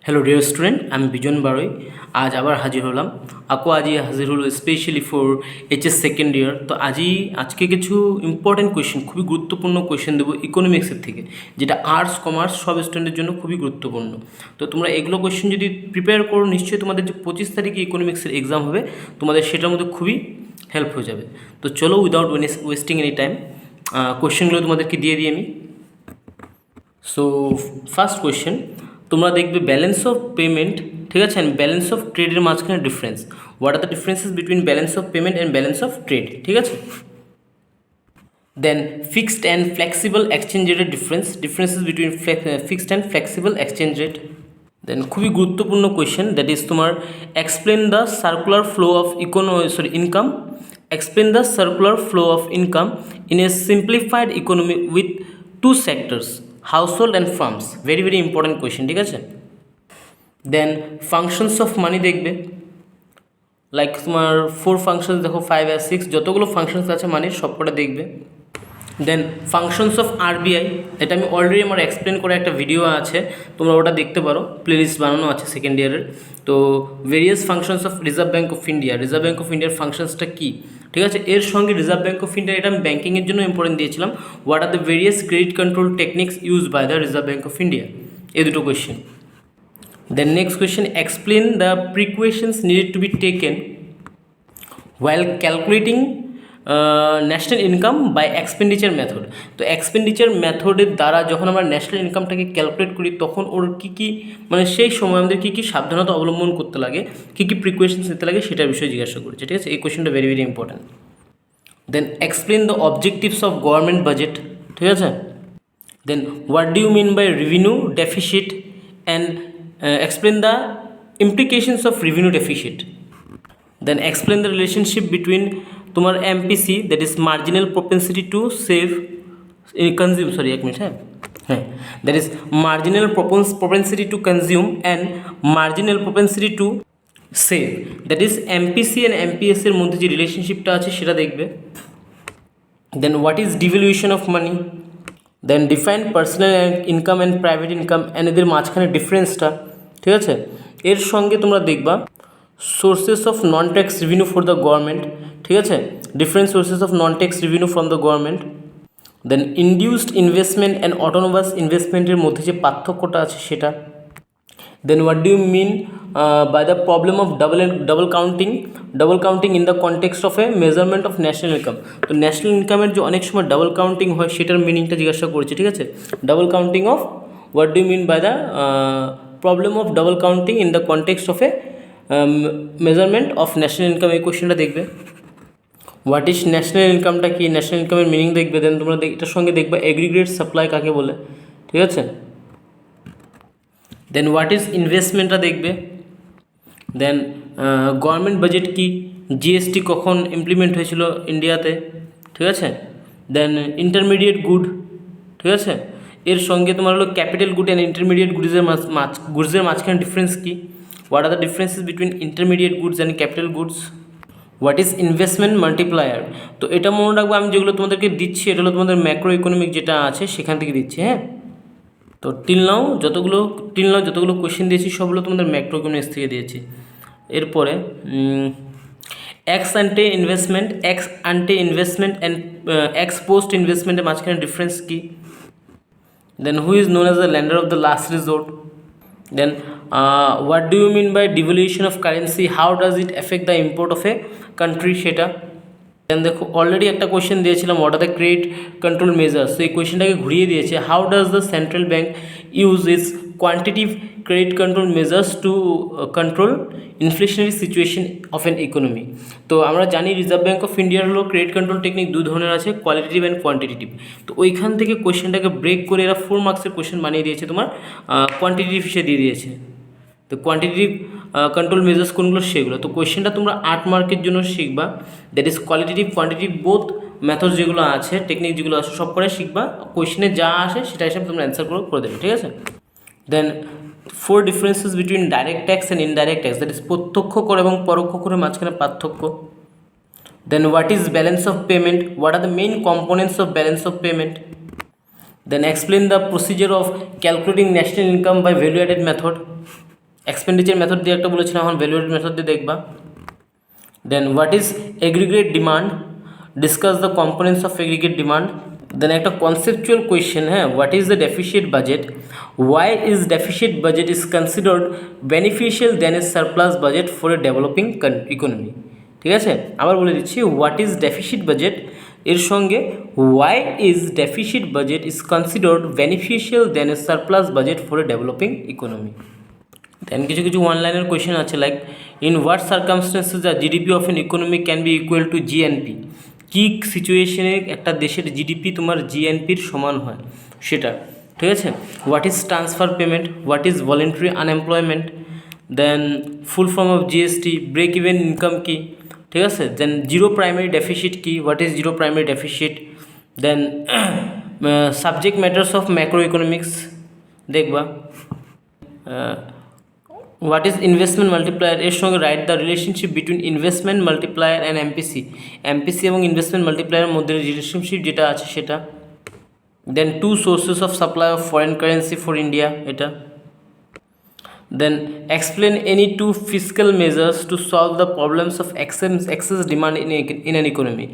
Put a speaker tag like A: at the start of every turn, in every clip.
A: Hello dear student, আমি বিজন বারই আজ আবার হাজির হলাম। আজই হাজির হলো specially for HS second year. তো আজকে কিছু ইম্পর্টেন্ট কোয়েশ্চেন, খুবই গুরুত্বপূর্ণ কোয়েশ্চেন দেবো ইকোনমিক্সের থেকে, যেটা আর্টস কমার্স সব স্টুডেন্টের জন্য খুবই গুরুত্বপূর্ণ। তো তোমরা এগুলো কোয়েশ্চেন যদি প্রিপেয়ার করো, নিশ্চয়ই তোমাদের যে 25 তারিখে ইকোনমিক্সের এক্সাম হবে, তোমাদের সেটার মধ্যে খুবই হেল্প হয়ে যাবে। তো চলো উইদাউট ওয়েস্টিং এনি টাইম কোয়েশ্চেনগুলো তোমাদেরকে দিয়ে দিই আমি। সো ফার্স্ট কোয়েশ্চেন, তোমরা দেখবে ব্যালেন্স অফ পেমেন্ট, ঠিক আছে, অ্যান্ড ব্যালেন্স অফ ট্রেডের মাঝখানে difference. What are the differences between balance of payment and balance of trade, ঠিক আছে। Then fixed and flexible exchange রেটের differences between fixed and flexible exchange rate. Then খুবই গুরুত্বপূর্ণ question, that is তোমার explain the circular flow of income, explain the circular flow of income in a simplified economy with two sectors, household and firms. Very very important question, ঠিক আছে। দেন functions of money দেখবে, like তোমার 4 functions দেখো, 5 আর 6 যতগুলো functions আছে মানির সবকটা দেখবে। দেন ফাংশনস অফ আরবিআই, এটা আমি অলরেডি আমার এক্সপ্লেন করে একটা ভিডিও আছে, তোমরা ওটা দেখতে পারো, প্লেলিস্ট বানানো আছে সেকেন্ড ইয়ারের। তো various functions of reserve Bank of India, reserve Bank of ইন্ডিয়ার ফাংশনসটা কী, ঠিক আছে। এর সঙ্গে রিজার্ভ ব্যাঙ্ক অফ ইন্ডিয়া, এটা আমি ব্যাঙ্কিংয়ের জন্য ইম্পর্টেন্ট দিয়েছিলাম, what are the various credit control techniques use by the Reserve Bank of India, এই দুটো question. Then next question, explain the precautions needed to be taken while calculating national income by expenditure method. তো expenditure মেথডের দ্বারা যখন আমরা national ইনকামটাকে calculate করি, তখন ওর কী কী, মানে সেই সময় আমাদের কী কী সাবধানতা অবলম্বন করতে লাগে, কী কী প্রিকোয়েশনস নিতে লাগে, সেটার বিষয়ে জিজ্ঞাসা করেছে, ঠিক আছে। এই কোয়েশ্চেনটা very very important. Then explain the objectives of government budget, ঠিক আছে। Then what do you mean by revenue deficit and explain the implications of revenue deficit. Then explain the relationship between তোমার MPC, that is marginal propensity to save consume, sorry এক minute, হ্যাঁ, that is marginal propensity to consume and marginal propensity to save, that is MPC and MPS এর মধ্যে যে রিলেশনশিপটা আছে সেটা দেখবে। Then what is devaluation of money, then define personal income and private income and এদের মাঝখানে ডিফারেন্সটা, ঠিক আছে। এর সঙ্গে তোমরা দেখবা sources of non tax revenue for the government, ঠিক আছে, different sources of non tax revenue from the government. Then induced investment and autonomous ইনভেস্টমেন্টের মধ্যে যে পার্থক্যটা আছে সেটা। Then what do you mean by the problem of double counting in the context of a measurement of national income. তো national ইনকামের যে অনেক সময় ডাবল কাউন্টিং হয়, সেটার মিনিংটা জিজ্ঞাসা করেছে, ঠিক আছে। Double counting of, what do you mean by the problem of double counting in the context of a measurement of national income, এই কোয়েশ্চেনটা দেখবে। হোয়াট ইজ ন্যাশনাল ইনকামটা কি, ন্যাশনাল ইনকামের মিনিং দেখবে। দেন তোমরা এটার সঙ্গে দেখবে এগ্রিগেট সাপ্লাই কাকে বলে, ঠিক আছে। দেন হোয়াট ইজ ইনভেস্টমেন্টটা দেখবে। দেন গভর্নমেন্ট বাজেট কি, জিএসটি কখন ইমপ্লিমেন্ট হয়েছিল ইন্ডিয়াতে, ঠিক আছে। দেন ইন্টারমিডিয়েট গুড, ঠিক আছে। এর সঙ্গে তোমার হলো ক্যাপিটাল গুড অ্যান্ড ইন্টারমিডিয়েট গুডসের মাঝখানে ডিফারেন্স কী, what are the differences between intermediate goods and capital goods, what is investment multiplier। তো এটা মনে রাখবো, আমি যেগুলো তোমাদেরকে দিচ্ছি এটা হলো তোমাদের ম্যাক্রো ইকোনমিক যেটা আছে সেখান থেকে দিচ্ছি, হ্যাঁ। তো টিল নাও যতগুলো কোয়েশ্চেন দিয়েছি সবগুলো তোমাদের ম্যাক্রো ইকোনমিক্স থেকে দিয়েছি। এরপরে ex ante investment and ex post ইনভেস্টমেন্টের মাঝখানে ডিফারেন্স কী। Then who is known as the lender of দ্য লাস্ট রিসোর্ট। Then what do you mean by devaluation of currency, how does it affect the import of a country, সেটা। দেন দেখো already একটা question দিয়েছিলাম, what are the credit control measures. তো এই কোয়েশ্চেনটাকে ঘুরিয়ে দিয়েছে, how does the central bank use it's quantitative credit control measures to control inflationary situation of an economy. তো আমরা জানি রিজার্ভ ব্যাঙ্ক অফ ইন্ডিয়ার হলো ক্রেডিট কন্ট্রোল টেকনিক দুই ধরনের আছে, কোয়ালিটেটিভ অ্যান্ড কোয়ান্টিটেটিভ। তো ওইখান থেকে কোয়েশ্চেনটাকে ব্রেক করে এরা 4 মার্কসের কোয়েশ্চেন বানিয়ে দিয়েছে, তোমার কোয়ান্টিটেটিভ হিসেবে দিয়ে দিয়েছে। তো কোয়ান্টিটেটিভ কন্ট্রোল মেজার্স কোনগুলো সেগুলো। তো কোয়েশ্চেনটা তোমরা 8 মার্কের জন্য শিখবা, that is qualitative quantitative both method যেগুলো আছে, টেকনিক যেগুলো আছে সব করে শিখবা। কোয়েশ্চেনে যা আসে সেটা হিসাবে তোমরা অ্যান্সার করে দেবে, ঠিক আছে। Then 4 differences between direct tax and indirect tax, that is প্রত্যক্ষ কর এবং পরোক্ষ করের মাঝখানে পার্থক্য। Then what is balance of payment, what are the main components of balance of payment. Then explain the procedure of calculating national income by value added method. Expenditure method দিয়ে একটা বলেছিলাম, এখন ভ্যালুয়েটেড মেথড দিয়ে দেখবা। Then what is aggregate demand, discuss the components of aggregate demand. Then একটা conceptual question, হ্যাঁ, what is the deficit budget, why is deficit budget is considered beneficial than a surplus budget for a developing economy. ঠিক আছে, আবার বলে দিচ্ছি, what is deficit budget, এর সঙ্গে why is deficit budget is considered beneficial than a surplus budget for a developing economy. Then কিছু কিছু one লাইনের কোয়েশ্চেন আছে, like in what circumstances the GDP of an economy can be equal to GNP, কী সিচুয়েশনে একটা দেশের GDP তোমার জিএনপির সমান হয় সেটা। ঠিক আছে, what is transfer payment, what is voluntary unemployment, then full form of GST, break even income কী, ঠিক আছে, দেন জিরো প্রাইমারি ডেফিসিট কী, what is zero primary deficit, then subject matters of macro economics দেখবা। What is investment multiplier, এর সঙ্গে right the relationship between investment multiplier and MPC, MPC এবং investment মাল্টিপ্লায়ারের মধ্যে রিলেশনশিপ যেটা আছে সেটা। Then two sources of supply of foreign currency for India, এটা। Then explain any two fiscal measures to solve the problems of excess demand in an economy,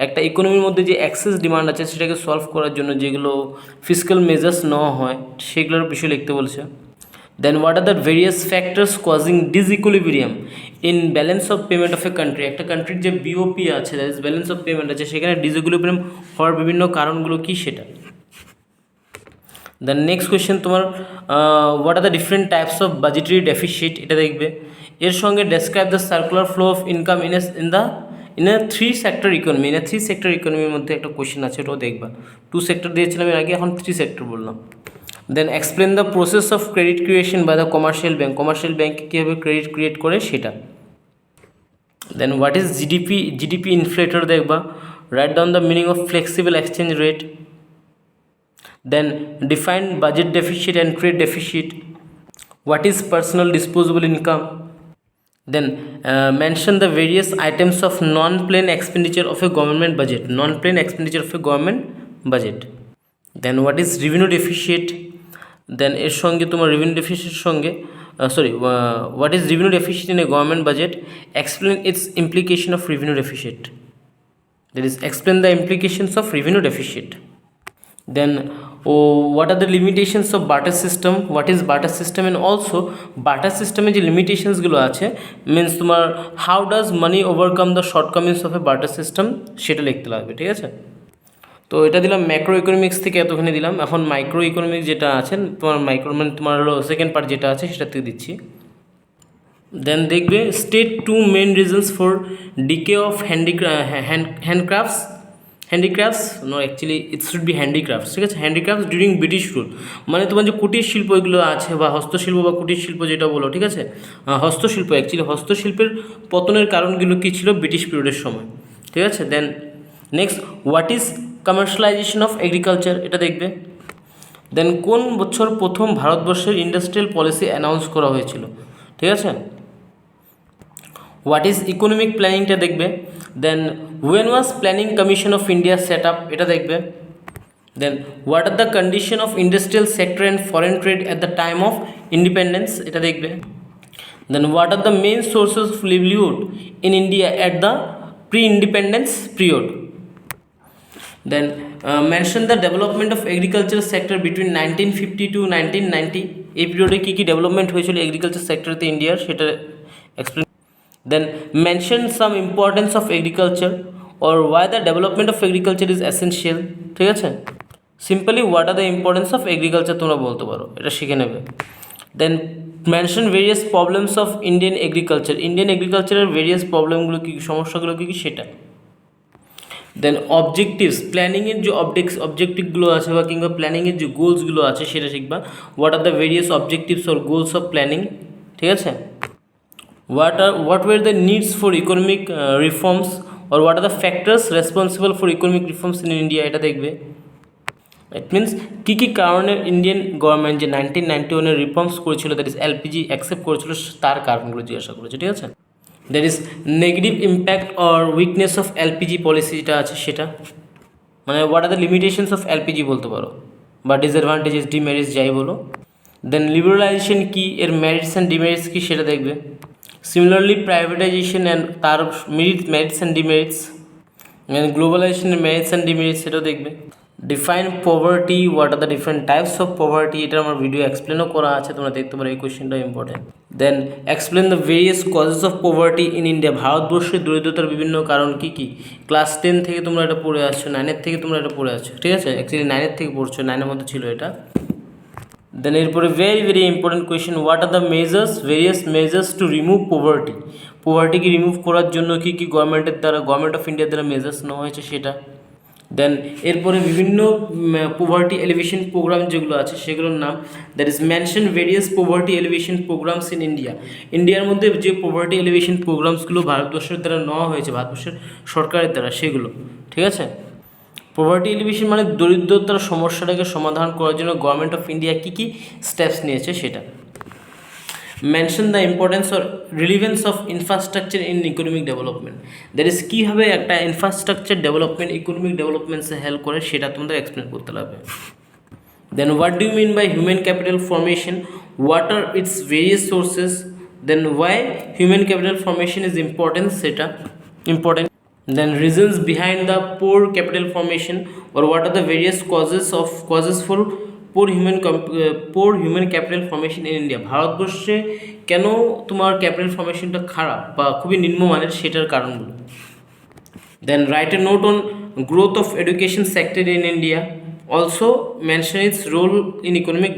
A: একটা ইকোনমির মধ্যে যে এক্সেস ডিমান্ড আছে সেটাকে সলভ করার জন্য যেগুলো ফিসক্যাল মেজার্স নেওয়া হয় সেগুলোর বিষয়ে লিখতে বলছে। Then what are the various factors causing disequilibrium in balance of payment of a country, একটা কান্ট্রির যে বিওপি আছে, that is balance of payment আছে, সেখানে ডিসইকুইলিব্রিয়াম হওয়ার বিভিন্ন কারণগুলো কী সেটা। দেন নেক্সট কোয়েশ্চেন তোমার what are the different types of budgetary deficit, এটা দেখবে। এর সঙ্গে describe the circular flow of income in a three sector economy, in a three sector ইকোনমির মধ্যে একটা কোয়েশ্চেন আছে, ওটাও দেখবা। টু সেক্টর দিয়েছিলাম এর আগে, এখন থ্রি সেক্টর বললাম। Then explain the process of credit creation by the commercial bank, commercial bank কীভাবে ক্রেডিট ক্রিয়েট করে সেটা। Then what is GDP inflator দেখবা। Write down the meaning of flexible exchange rate. Then define budget deficit and trade deficit. What is personal disposable income? Then mention the various items of non-plain expenditure of a government budget. Non-plain expenditure of a government budget. Then what is revenue deficit? Then এর সঙ্গে তোমার revenue deficit সঙ্গে what is revenue deficit in a government budget? Explain its implication of revenue deficit. That is, explain the implications of revenue deficit. Then what are the limitations of barter system, what is barter system, and also barter system যে লিমিটেশনসগুলো আছে, means তোমার how does money overcome the shortcomings of A barter system, সেটা লিখতে লাগবে। ঠিক আছে, তো এটা দিলাম ম্যাক্রো ইকোনমিক্স থেকে, এতখানি দিলাম। এখন মাইক্রো ইকোনমিক্স যেটা আছে তোমার মানে তোমার হলো সেকেন্ড পার্ট যেটা আছে সেটা থেকে দিচ্ছি। দেন দেখবে state two main reasons for decay of handicrafts, no actually it should be handicrafts. ঠিক আছে, হ্যান্ডিক্রাফটস ডিউরিং ব্রিটিশ রুল, মানে তোমার যে কুটির শিল্প এগুলো আছে বা হস্তশিল্প বা কুটির শিল্প যেটা বলো, ঠিক আছে, হস্তশিল্প, অ্যাকচুয়ালি হস্তশিল্পের পতনের কারণগুলো কী ছিল ব্রিটিশ পিরিয়ডের সময়। ঠিক আছে, then next what is commercialisation of agriculture, এটা দেখবে। দেন কোন বছর প্রথম ভারতবর্ষের ইন্ডাস্ট্রিয়াল পলিসি অ্যানাউন্স করা হয়েছিল। ঠিক আছে, হোয়াট ইজ ইকোনমিক প্ল্যানিংটা দেখবে। Then when was planning commission of India set up, এটা দেখবে। Then what are the condition of industrial sector and foreign trade at the time of independence, এটা দেখবে। Then what are the main sources of livelihood in India at the pre independence period. Then mention the development of agriculture sector between 1950 to 1990, এই পিরিয়ডে কী কী development হয়েছিল agriculture সেক্টরতে ইন্ডিয়ার, সেটা explain. Then mention some importance of agriculture or why the development of agriculture is essential. ঠিক আছে, simply what are the importance of agriculture তোমরা বলতে পারো, এটা শিখে নেবে। Then mention various problems of Indian এগ্রিকালচারের ভেরিয়াস প্রবলেমগুলো কী, সমস্যাগুলো কী কী সেটা। দেন অবজেক্টিভস, প্ল্যানিংয়ের যে অবজেক্টিভগুলো আছে বা কিংবা প্ল্যানিংয়ের যে গোলসগুলো আছে সেটা শিখবা। What are the various objectives or goals of planning. ঠিক আছে, what were the needs for economic reforms or what are the factors responsible for economic reforms in India, এটা দেখবে। ইট মিনস কী কী কারণে ইন্ডিয়ান গভর্নমেন্ট যে 1991 reforms করেছিল, that is LPG accept করেছিল, তার কারণগুলো জিজ্ঞাসা করেছে। ঠিক আছে, that is negative impact or weakness of LPG policy যেটা আছে সেটা, মানে what are the limitations of LPG বলতে পারো বা ডিসঅ্যাডভান্টেজেস ডিমেরিটস যাই বলো। দেন লিবারালাইজেশন কি, এর মেরিটস অ্যান্ড ডিমেরিটস কি সেটা দেখবে। সিমিলারলি প্রাইভেটাইজেশন অ্যান্ড তার মেরিটস অ্যান্ড ডিমেরিটস, গ্লোবালাইজেশনের মেরিটস অ্যান্ড ডিমেরিটস সেটাও দেখবে। Define poverty, what are the different types of poverty, এটা আমার ভিডিও এক্সপ্লেনও করা আছে, তোমরা দেখতে পারো, এই কোয়েশ্চেনটা important. Then explain the various causes of poverty in India, ভারতবর্ষের দরিদ্রতার বিভিন্ন কারণ কী কী। ক্লাস 10 থেকে তোমরা এটা পড়ে আসছো, 9 থেকে তোমরা এটা পড়ে আসছো, ঠিক আছে, অ্যাকচুয়ালি 9 থেকে পড়ছো, 9 মধ্যে ছিল এটা। দেন এরপরে very important question, what are the various measures to remove poverty, পভার্টিকে রিমুভ করার জন্য কী কী গভর্নমেন্ট অফ ইন্ডিয়ার দ্বারা মেজার্স নেওয়া হয়েছে সেটা। দেন এরপরে বিভিন্ন পভার্টি এলিভেশন প্রোগ্রাম যেগুলো আছে সেগুলোর নাম, that is mention various poverty elevation programs in India, ইন্ডিয়ার মধ্যে যে পভার্টি এলিভেশন প্রোগ্রামসগুলো ভারতবর্ষের দ্বারা নেওয়া হয়েছে, ভারতবর্ষের সরকারের দ্বারা, সেগুলো, ঠিক আছে। পভার্টি এলিভেশন মানে দরিদ্রতার সমস্যাটাকে সমাধান করার জন্য গভর্নমেন্ট অফ ইন্ডিয়া কী কী স্টেপস নিয়েছে সেটা। Mention the importance or relevance of infrastructure in economic development, that is কীভাবে একটা ইনফ্রাস্ট্রাকচার ডেভেলপমেন্ট ইকোনমিক ডেভেলপমেন্টসে হেল্প করে সেটা তোমাদের এক্সপ্লেন করতে হবে। Then what do you mean by human capital formation, what are its various sources, then why human capital formation is সেটা important. Then reasons behind the poor capital formation, or what are the various causes for poor human capital formation in India, ভারতবর্ষে কেন তোমার capital ফর্মেশনটা খারাপ বা খুবই নিম্নমানের সেটার কারণগুলো। Then write a note on growth of education sector in India, also mention its role in economic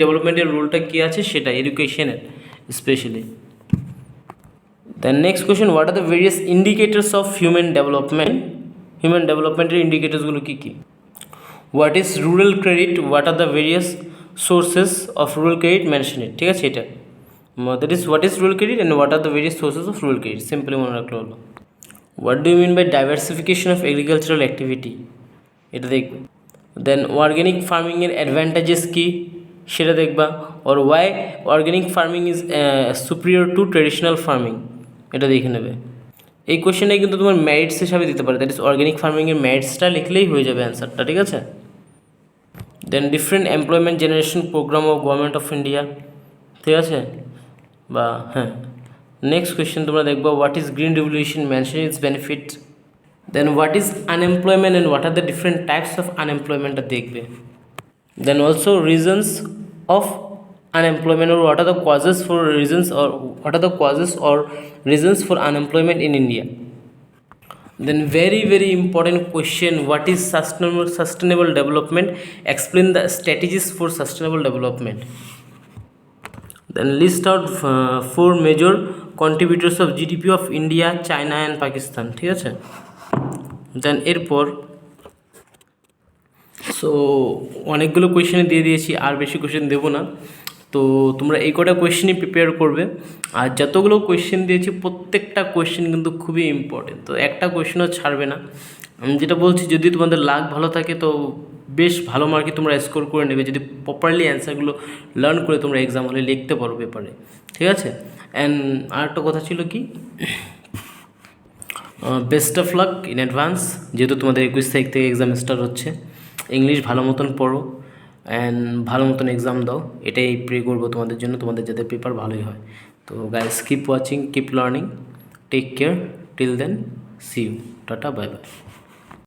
A: ডেভেলপমেন্টের রোলটা কী আছে সেটা, এডুকেশনের specially. Then next question, what are the various indicators of human development, এর indicatorsগুলো কী কী। What is rural credit, what are the various sources of rural credit, mention it, ঠিক আছে, এটা that is what is rural credit and what are the various sources of rural credit, simply মনে রাখলে হলো। What do you mean by diversification of agricultural activity, এটা দেখবে। Then organic farming এর advantages কী সেটা দেখবা, or why organic farming is superior to traditional farming, এটা দেখে নেবে। এই কোয়েশ্চেনটাই কিন্তু তোমার ম্যারিটস হিসাবে দিতে পারে, দ্যাট ইজ অর্গ্যানিক ফার্মিংয়ের ম্যারিটসটা লিখলেই হয়ে যাবে অ্যান্সারটা, ঠিক আছে। Then different employment generation programme of government of India, ঠিক আছে, বা হ্যাঁ। নেক্সট কোয়েশ্চেন তোমরা দেখবো, what is green revolution, mention its benefit. Then what is unemployment and what are the different types of আনএমপ্লয়মেন্টটা দেখবে। Then also reasons of unemployment, or what are the causes or reasons for unemployment in India. Then very important question, what is sustainable development, explain the strategies for sustainable development. Then list out 4 major contributors of GDP of India, China and Pakistan, ঠিক আছে। দেন এরপর so অনেকগুলো কোয়েশ্চেনে দিয়ে দিয়েছি, আর বেশি question দেবো না, তো তোমরা এই কটা কোয়েশ্চেনই প্রিপেয়ার করবে। আর যতগুলো কোয়েশ্চেন দিয়েছি প্রত্যেকটা কোয়েশ্চেন কিন্তু খুবই ইম্পর্টেন্ট, তো একটা কোয়েশ্চেনও ছাড়বে না। আমি যেটা বলছি, যদি তোমাদের লাক ভালো থাকে তো বেশ ভালো মার্কই তোমরা স্কোর করে নেবে, যদি প্রপারলি অ্যান্সারগুলো লার্ন করে তোমরা এক্সাম হলে লিখতে পারো পেপারে, ঠিক আছে। অ্যান্ড আরেকটা কথা ছিল কি, best of luck in advance, যেহেতু তোমাদের 21 তারিখ থেকে এক্সাম স্টার্ট হচ্ছে। ইংলিশ ভালো মতন পড়ো অ্যান্ড ভালো মতন এক্সাম দাও, এটাই প্রে করবো তোমাদের জন্য, তোমাদের যাতে পেপার ভালোই হয়। তো guys, keep watching, keep learning, take care, till then, see you, tata, bye by.